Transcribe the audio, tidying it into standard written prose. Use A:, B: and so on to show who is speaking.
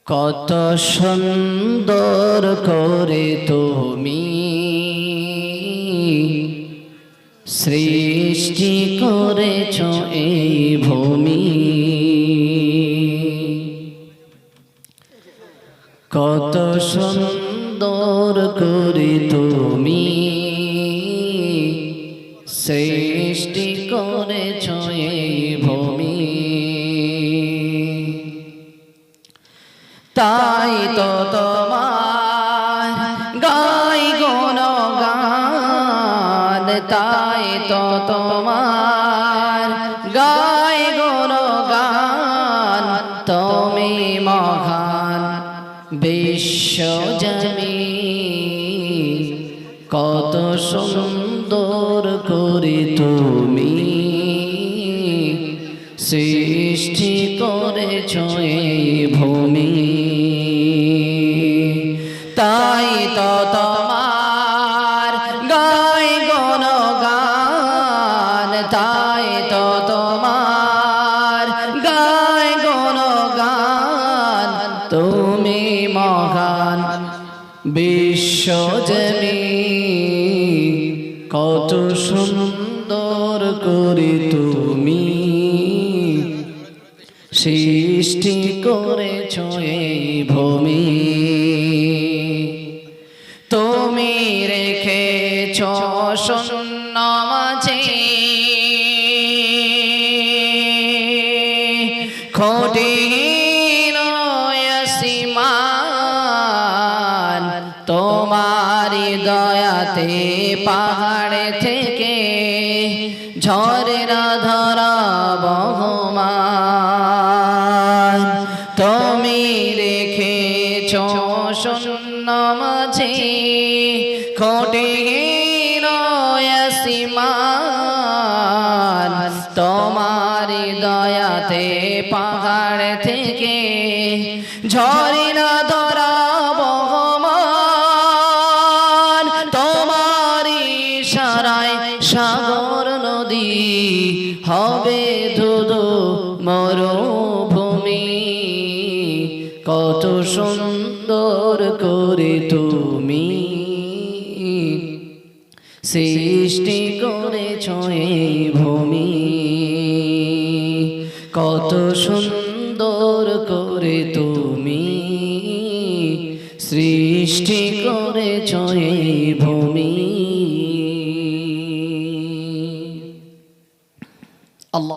A: কত সুন্দর করে তুমি সৃষ্টি করেছ এই ভূমি। কত সুন্দর করে তুমি সৃষ্টি করেছ এই ভূমি। তাই তো তোমার গাই গুণগান, তাই তো তোমার গাই গুণগান। তুমি মহান বিশ্বজনীন, কত সুন্দর করে তুমি সৃষ্টি করেছ এই ভূমি। তাই তো তোমার গাই গুণগান, তাই তো তোমার গাই গুণগান। তুমি মহান বিশ্বজনীন, কত সুন্দর করে তুমি সৃষ্টি করেছ এই ভূমি। তুমি রেখেছ শূন্য মাঝে খুঁটিহীন আসমান। তোমারি দয়াতে পাহাড় থেকে ঝরনা ধরা বহমান। তুমি রেখেছ শূন্য মাঝে খুঁটিহীন আসমান। তোমারি দয়াতে পাহাড় থেকে ঝরনা ধরা বহমান। তোমারি ইশারায় সাগর নদী হবে ধুধু মরুভূমি। কত সুন্দর করে তুমি সৃষ্টি করেছ এই ভূমি। কত সুন্দর করে তুমি সৃষ্টি করেছ এই ভূমি।